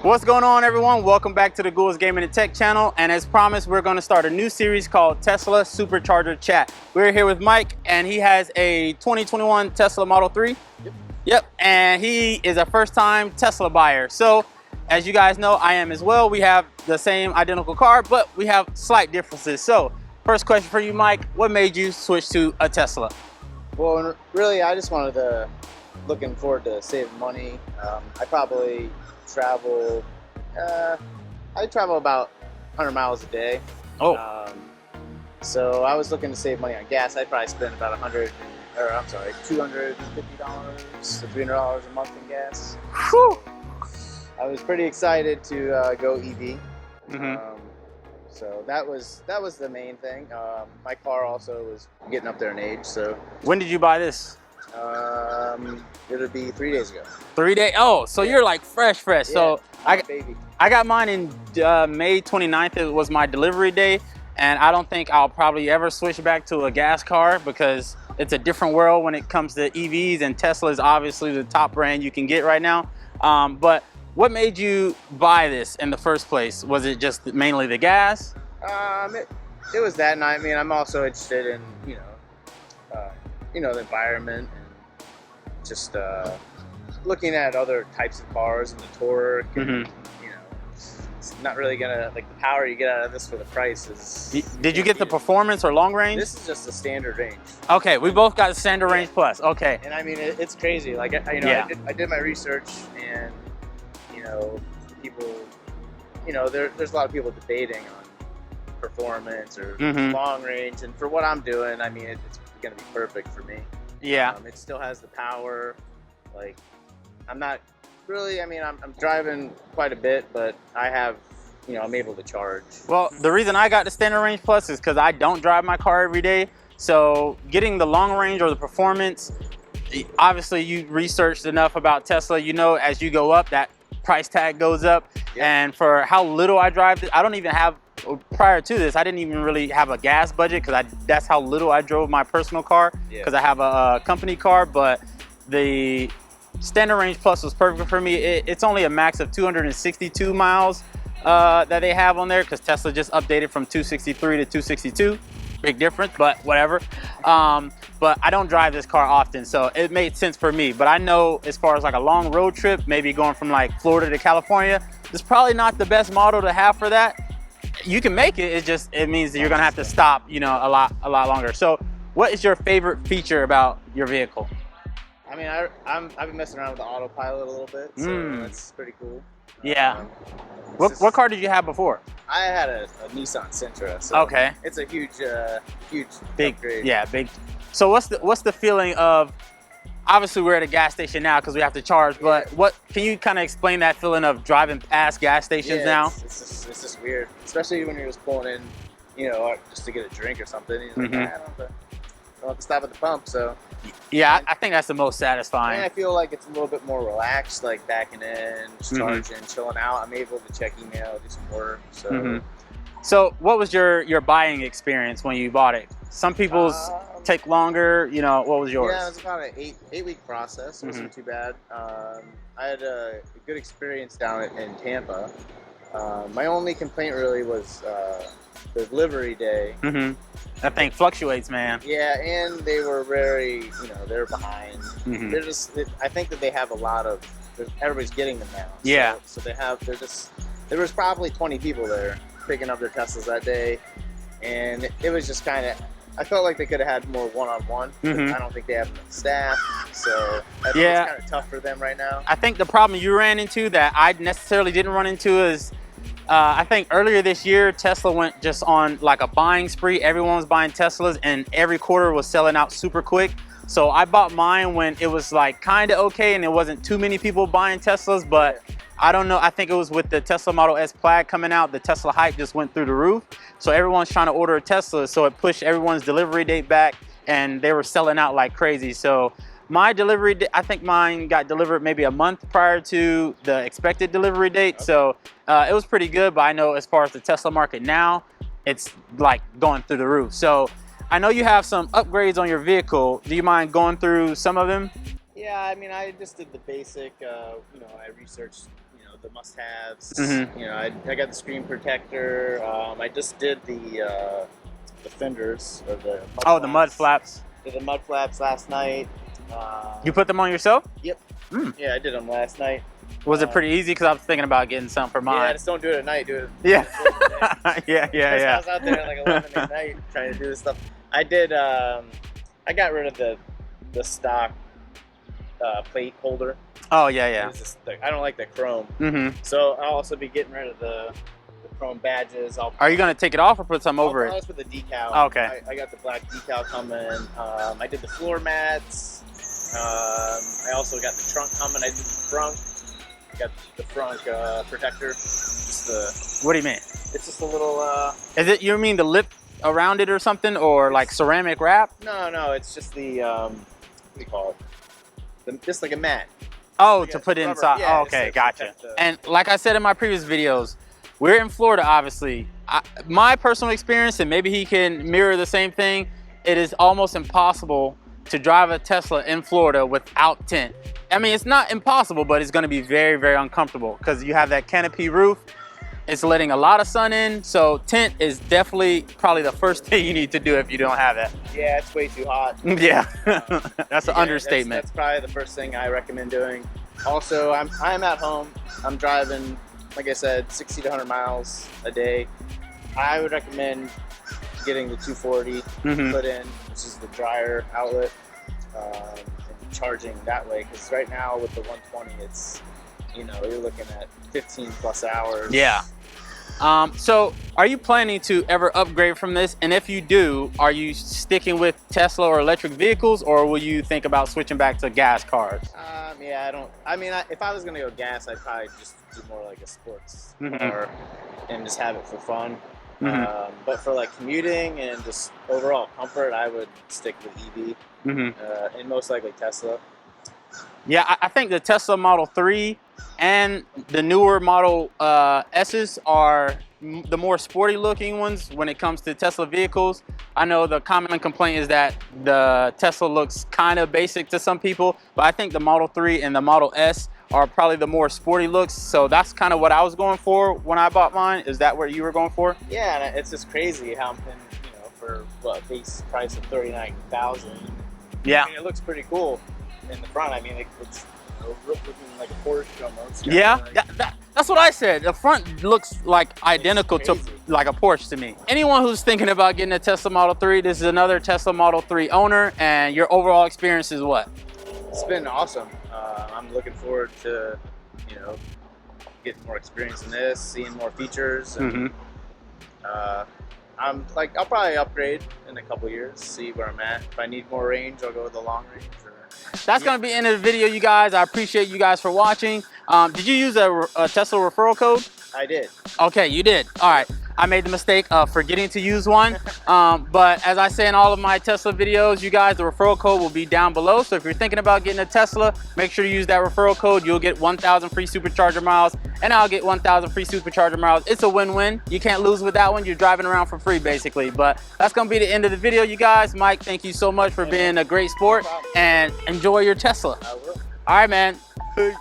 What's going on, everyone? Welcome back to the Gould's Gaming and Tech channel. And as promised, we're going to start a new series called Tesla Supercharger Chat. We're here with Mike, and he has a 2021 Tesla Model 3. Yep. And he is a first-time Tesla buyer. So, as you guys know, I am as well. We have the same identical car, but we have slight differences. So, first question for you, Mike. What made you switch to a Tesla? Well, really, I just wanted to, looking forward to saving money. I probably travel, I travel about 100 miles a day. Oh. So I was looking to save money on gas. I'd probably spend about $250 to $300 a month in gas. Whew. I was pretty excited to go EV. Mm-hmm. So that was the main thing. My car also was getting up there in age. So When did you buy this? it'll be 3 days ago. 3 days? Oh, so you're like fresh. Yeah, So baby. I got mine in May 29th. It was my delivery day, and I don't think I'll probably ever switch back to a gas car because it's a different world when it comes to EVs, and Tesla is obviously the top brand you can get right now. But what made you buy this in the first place? Was it just mainly the gas? It was that, and I mean, I'm also interested in the environment and just looking at other types of cars and the torque. And, it's not really gonna like the power you get out of this for the price is. Did you get the performance or long range? This is just the standard range. Okay, we both got the standard range plus. Okay. And I mean, it's crazy. Like I did my research, and people, there's a lot of people debating on performance or long range, and for what I'm doing, I mean, it's gonna be perfect for me. Yeah. It still has the power. Like, I'm not really. I mean, I'm driving quite a bit, but I have, I'm able to charge. Well, the reason I got the standard range plus is because I don't drive my car every day. So getting the long range or the performance, obviously you researched enough about Tesla. As you go up, that price tag goes up. Yep. And for how little I drive, I don't even have. Prior to this, I didn't even really have a gas budget because that's how little I drove my personal car because I have a company car. But the standard range plus was perfect for me. It's only a max of 262 miles that they have on there because Tesla just updated from 263 to 262. Big difference, but whatever. But I don't drive this car often, so it made sense for me. But I know as far as like a long road trip, maybe going from like Florida to California, it's probably not the best model to have for that. You can make it, it means that you're gonna have to stop, a lot longer. So what is your favorite feature about your vehicle? I mean, I've been messing around with the autopilot a little bit, so that's pretty cool. Yeah. What car did you have before? I had a Nissan Sentra. So okay. It's a huge big upgrade. Yeah, big. So what's the feeling of? Obviously, we're at a gas station now because we have to charge. But what can you kind of explain that feeling of driving past gas stations now? It's just weird, especially when you're just pulling in, just to get a drink or something. You're like, I don't have to stop at the pump. So yeah, I think that's the most satisfying. And I feel like it's a little bit more relaxed, like backing in, just charging, chilling out. I'm able to check email, do some work. So. So what was your buying experience when you bought it? Some people's take longer, what was yours? Yeah, it was about an eight-week process. It wasn't too bad. I had a good experience down in Tampa. My only complaint really was the delivery day. That thing fluctuates, man. Yeah, and they were very, they're behind. They're just, I think that they have a lot of, everybody's getting them now. Yeah. So there was probably 20 people there picking up their Teslas that day, and it was just kind of, I felt like they could have had more one-on-one. I don't think they have enough staff, so I think it's kind of tough for them right now. I think the problem you ran into that I necessarily didn't run into is I think earlier this year Tesla went just on like a buying spree. Everyone was buying Teslas and every quarter was selling out super quick. So I bought mine when it was like kind of okay and there wasn't too many people buying Teslas, but I don't know. I think it was with the Tesla Model S Plaid coming out, the Tesla hype just went through the roof. So everyone's trying to order a Tesla, so it pushed everyone's delivery date back and they were selling out like crazy. So my delivery, I think mine got delivered maybe a month prior to the expected delivery date. So it was pretty good, but I know as far as the Tesla market now, it's like going through the roof. So I know you have some upgrades on your vehicle. Do you mind going through some of them? Yeah, I mean, I just did the basic, I researched, the must-haves. Mm-hmm. You know, I got the screen protector. I just did the fenders or the mud flaps. The mud flaps. Did the mud flaps last night. You put them on yourself? Yep. Yeah, I did them last night. Was it pretty easy? Because I was thinking about getting some for mine. Yeah, just don't do it at night. Do it. Yeah. Yeah. I was out there at like 11 at night trying to do this stuff. I did. I got rid of the stock plate holder. Oh yeah. I don't like the chrome. Mm-hmm. So I'll also be getting rid of the chrome badges. Are you gonna take it off or put some over it? I'll put the decal. Oh, okay. I got the black decal coming. I did the floor mats. I also got the trunk coming. I did the trunk. Got the front protector. Just the. What do you mean? It's just a little. Is it? You mean the lip around it or something, or like ceramic wrap? No. It's just the. What do you call it? Just like a mat. Oh, to put rubber. inside. Yeah, oh, okay, gotcha. And like I said in my previous videos, we're in Florida, obviously. My personal experience, and maybe he can mirror the same thing. It is almost impossible to drive a Tesla in Florida without tint. I mean, it's not impossible, but it's going to be very, very uncomfortable because you have that canopy roof. It's letting a lot of sun in, so tint is definitely probably the first thing you need to do if you don't have that. Yeah, it's way too hot. Yeah, that's an understatement. That's probably the first thing I recommend doing. Also, I'm at home. I'm driving, like I said, 60 to 100 miles a day. I would recommend getting the 240 put in, which is the dryer outlet, and charging that way. Because right now with the 120, it's, you know, you're looking at 15 plus hours. Yeah. So are you planning to ever upgrade from this? And if you do, are you sticking with Tesla or electric vehicles, or will you think about switching back to gas cars? Yeah, I don't. I mean, if I was gonna go gas, I'd probably just do more like a sports car and just have it for fun. But for like commuting and just overall comfort, I would stick with EV and most likely Tesla. Yeah, I think the Tesla Model 3 and the newer Model S's are the more sporty looking ones when it comes to Tesla vehicles. I know the common complaint is that the Tesla looks kind of basic to some people, but I think the Model 3 and the Model S are probably the more sporty looks. So that's kind of what I was going for when I bought mine. Is that what you were going for? Yeah, and it's just crazy how, you know, for what, base price of $39,000. Yeah. I mean, it looks pretty cool in the front. I mean, it's, you know, looking like a Porsche almost. Yeah, that's what I said. The front looks like identical to like a Porsche to me. Anyone who's thinking about getting a Tesla Model 3, this is another Tesla Model 3 owner, and your overall experience is what? It's been awesome. I'm looking forward to, you know, getting more experience in this, seeing more features, and I'll probably upgrade in a couple years, see where I'm at. If I need more range, I'll go with the long range. That's going to be the end of the video, you guys. I appreciate you guys for watching. Did you use a Tesla referral code? I did. Okay, you did. All right. I made the mistake of forgetting to use one. But as I say in all of my Tesla videos, you guys, the referral code will be down below. So if you're thinking about getting a Tesla, make sure you use that referral code. You'll get 1,000 free supercharger miles, and I'll get 1,000 free supercharger miles. It's a win-win. You can't lose with that one. You're driving around for free, basically. But that's going to be the end of the video, you guys. Mike, thank you so much for being a great sport, and enjoy your Tesla. I will. All right, man. Peace.